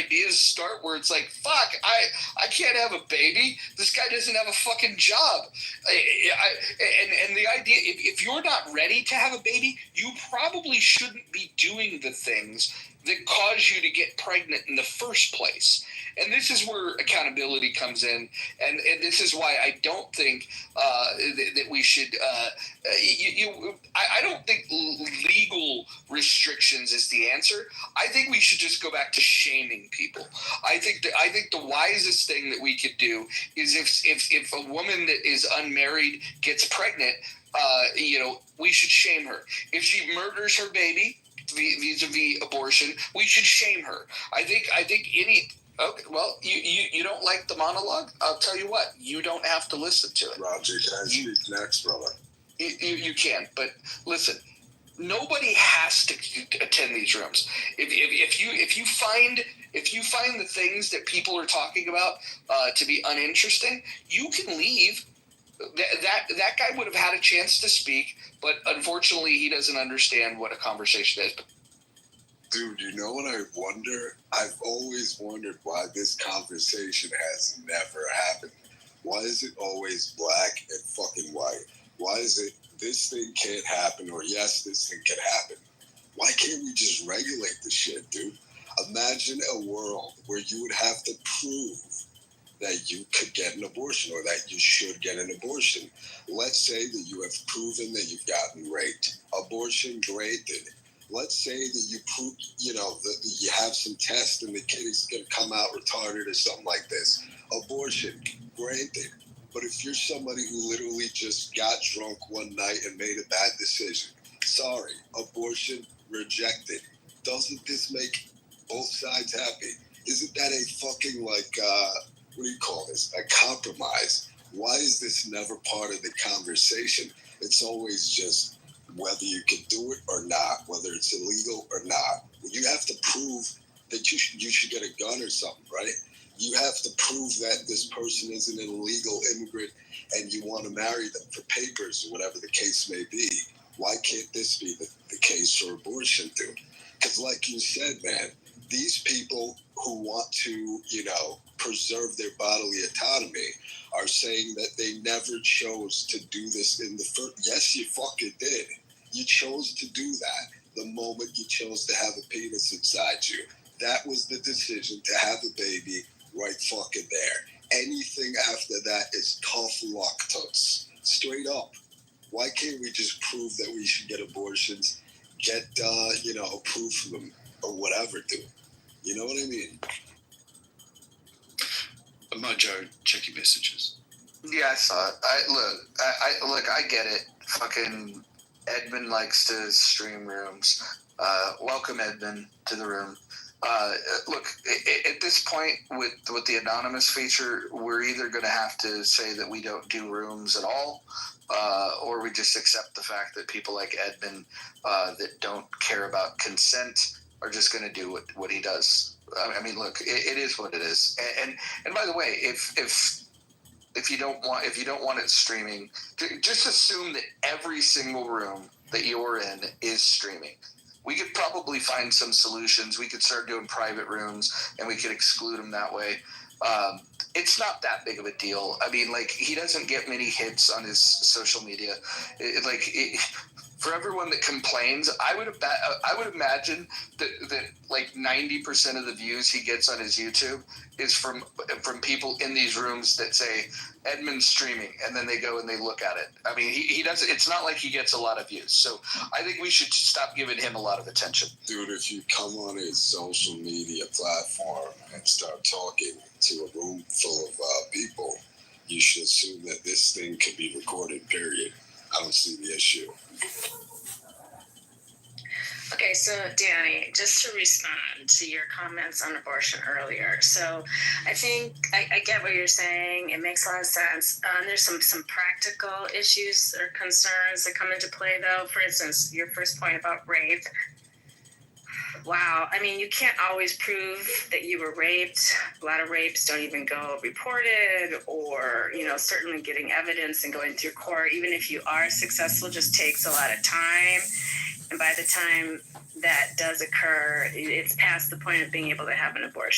ideas start where it's like, fuck, I can't have a baby. This guy doesn't have a fucking job. And the idea, if you're not ready to have a baby, you probably shouldn't be doing the things that cause you to get pregnant in the first place. And this is where accountability comes in, and this is why I don't think that we should. I don't think legal restrictions is the answer. I think we should just go back to shaming people. I think the wisest thing that we could do is if a woman that is unmarried gets pregnant, we should shame her. If she murders her baby vis-a-vis abortion, we should shame her. I think any. Okay, well, you don't like the monologue? I'll tell you what, you don't have to listen to it. Roger, can I speak next, brother? You can, but listen, nobody has to attend these rooms. If you find the things that people are talking about to be uninteresting, you can leave. That guy would have had a chance to speak, but unfortunately, he doesn't understand what a conversation is. Dude, you know what I wonder? I've always wondered why this conversation has never happened. Why is it always black and fucking white? Why is it this thing can't happen, or yes, this thing can happen? Why can't we just regulate the shit, dude? Imagine a world where you would have to prove that you could get an abortion or that you should get an abortion. Let's say that you have proven that you've gotten raped. Abortion granted. Let's say that you prove, that you have some test and the kid is going to come out retarded or something like this. Abortion, granted. But if you're somebody who literally just got drunk one night and made a bad decision, sorry, abortion, rejected. Doesn't this make both sides happy? Isn't that a fucking, what do you call this? A compromise. Why is this never part of the conversation? It's always just whether you can do it or not, whether it's illegal or not. You have to prove that you should get a gun or something, right? You have to prove that this person is an illegal immigrant and you want to marry them for papers or whatever the case may be. Why can't this be the case for abortion, dude? Because like you said, man, these people who want to, preserve their bodily autonomy are saying that they never chose to do this in the first. Yes, you fucking did. You chose to do that the moment you chose to have a penis inside you. That was the decision to have a baby right fucking there. Anything after that is tough luck, toots. Straight up. Why can't we just prove that we should get abortions, get, approved from them or whatever, dude? You know what I mean? Mojo, check your messages. Yeah, I saw it. I get it. Fucking Edmund likes to stream rooms. Welcome, Edmund, to the room. At this point, with the anonymous feature, we're either going to have to say that we don't do rooms at all, or we just accept the fact that people like Edmund that don't care about consent are just going to do what he does. I mean, look, it is what it is. And by the way, if you don't want it streaming, just assume that every single room that you're in is streaming. We could probably find some solutions. We could start doing private rooms, and we could exclude them that way. It's not that big of a deal. I mean, he doesn't get many hits on his social media. For everyone that complains, I would imagine that 90% of the views he gets on his YouTube is from people in these rooms that say Edmund's streaming, and then they go and they look at it. I mean, he doesn't. It's not like he gets a lot of views. So I think we should stop giving him a lot of attention. Dude, if you come on his social media platform and start talking to a room full of people, you should assume that this thing could be recorded, period. I don't see the issue. Okay, so Danny, just to respond to your comments on abortion earlier. So I think I get what you're saying. It makes a lot of sense. There's some practical issues or concerns that come into play, though. For instance, your first point about rape. Wow. I mean, you can't always prove that you were raped. A lot of rapes don't even go reported, or, certainly getting evidence and going through court, even if you are successful, just takes a lot of time. And by the time that does occur, it's past the point of being able to have an abortion.